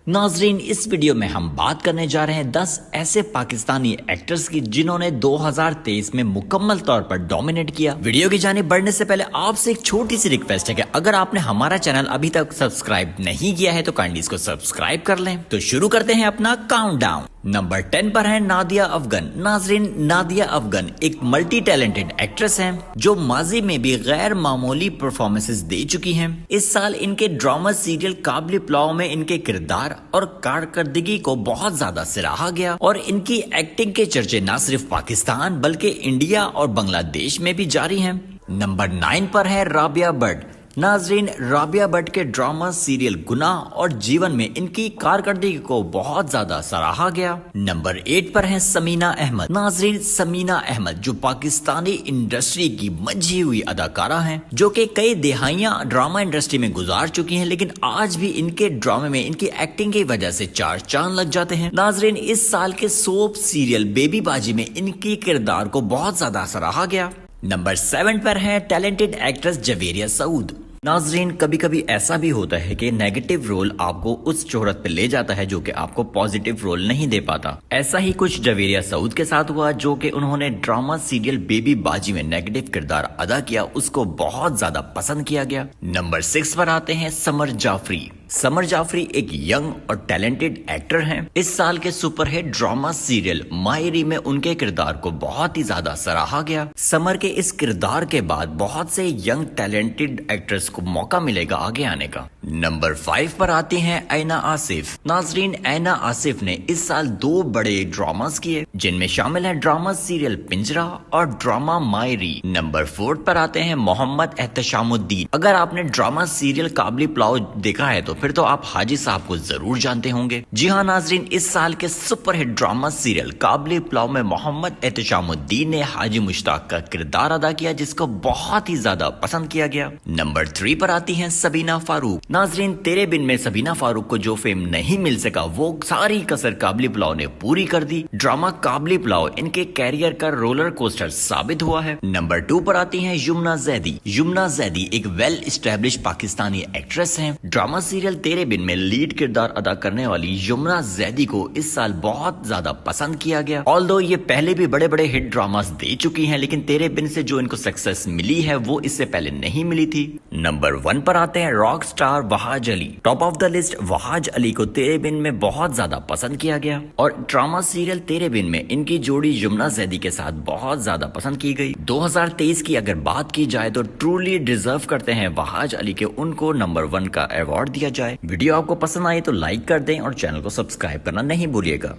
नाजरीन, इस वीडियो में हम बात करने जा रहे हैं 10 ऐसे पाकिस्तानी एक्टर्स की जिन्होंने 2023 में मुकम्मल तौर पर डोमिनेट किया। वीडियो की जाने बढ़ने से पहले आपसे एक छोटी सी रिक्वेस्ट है कि अगर आपने हमारा चैनल अभी तक सब्सक्राइब नहीं किया है तो काइंडली इसको सब्सक्राइब कर लें। तो शुरू करते हैं अपना काउंटडाउन। नंबर 10 पर है नादिया अफगन। नाजरीन, नादिया अफगन एक मल्टी टैलेंटेड एक्ट्रेस हैं जो माजी में भी गैर मामूली परफॉर्मेंसेस दे चुकी हैं। इस साल इनके ड्रामा सीरियल काबिल पुलाव में इनके किरदार और कारकर्दगी को बहुत ज्यादा सराहा गया और इनकी एक्टिंग के चर्चे न सिर्फ पाकिस्तान बल्कि इंडिया और बांग्लादेश में भी जारी हैं। नंबर 9 पर है राबिया भट्ट। नाजरीन, राबिया भट्ट के ड्रामा सीरियल गुनाह और जीवन में इनकी कारकर्दगी को बहुत ज्यादा सराहा गया। नंबर 8 पर है समीना अहमद। नाजरीन, समीना अहमद जो पाकिस्तानी इंडस्ट्री की मंझी हुई अदाकारा हैं, जो कि कई दिहाइयां ड्रामा इंडस्ट्री में गुजार चुकी हैं, लेकिन आज भी इनके ड्रामे में इनकी एक्टिंग की वजह से 4 चांद लग जाते हैं। नाजरीन, इस साल के सोप सीरियल बेबी बाजी में इनकी किरदार को बहुत ज्यादा सराहा गया। नंबर 7 पर है टैलेंटेड एक्ट्रेस जवेरिया सऊद। नाजरीन, कभी कभी ऐसा भी होता है कि नेगेटिव रोल आपको उस शोहरत पे ले जाता है जो कि आपको पॉजिटिव रोल नहीं दे पाता। ऐसा ही कुछ जवेरिया सऊद के साथ हुआ, जो कि उन्होंने ड्रामा सीरियल बेबी बाजी में नेगेटिव किरदार अदा किया, उसको बहुत ज्यादा पसंद किया गया। नंबर 6 पर आते हैं समर जाफरी। समर जाफरी एक यंग और टैलेंटेड एक्टर हैं। इस साल के सुपरहिट ड्रामा सीरियल मायरी में उनके किरदार को बहुत ही ज्यादा सराहा गया। समर के इस किरदार के बाद बहुत से यंग टैलेंटेड एक्टर्स को मौका मिलेगा आगे आने का। नंबर 5 पर आती हैं ऐना आसिफ। नाजरीन, ऐना आसिफ ने इस साल 2 बड़े ड्रामास किए, जिनमें शामिल है ड्रामा सीरियल पिंजरा और ड्रामा मायरी। नंबर 4 पर आते हैं मोहम्मद एहतशामुद्दीन। अगर आपने ड्रामा सीरियल काबिल पुलाव देखा है तो फिर तो आप हाजी साहब को जरूर जानते होंगे। जी हाँ नाजरीन, इस साल के सुपरहिट ड्रामा सीरियल काबिल पुलाव में मोहम्मद एहतशामुद्दीन ने हाजी मुश्ताक का किरदार अदा किया, जिसको बहुत ही ज्यादा पसंद किया गया। नंबर 3 पर आती हैं सबीना फारूक। नाजरीन, तेरे बिन में सबीना फारूक को जो फेम नहीं मिल सका वो सारी कसर काबिल पुलाव ने पूरी कर दी। ड्रामा काबिल पुलाव इनके कैरियर का रोलर कोस्टर साबित हुआ है। नंबर 2 पर आती हैं यमुना जैदी। यमुना जैदी एक वेल एस्टेब्लिश पाकिस्तानी एक्ट्रेस हैं। ड्रामा सीरियल तेरे बिन में लीड किरदार अदा करने वाली यमुना जैदी को इस साल बहुत ज्यादा पसंद किया गया। ऑल्दो ये पहले भी बड़े बड़े हिट ड्रामास दे चुकी हैं, लेकिन तेरे बिन से जो इनको सक्सेस मिली है वो इससे पहले नहीं मिली थी। नंबर 1 पर आते हैं rock star Wahaj Ali. Top of the list Wahaj Ali को तेरे बिन में बहुत ज्यादा पसंद किया गया और ड्रामा सीरियल तेरे बिन में इनकी जोड़ी यमुना जैदी के साथ बहुत ज्यादा पसंद की गई। 2023 की अगर बात की जाए तो ट्रूली डिजर्व करते हैं वहाज अली के उनको नंबर 1 का अवार्ड दिया जाए। वीडियो आपको पसंद आए तो लाइक कर दें और चैनल को सब्सक्राइब करना नहीं भूलिएगा।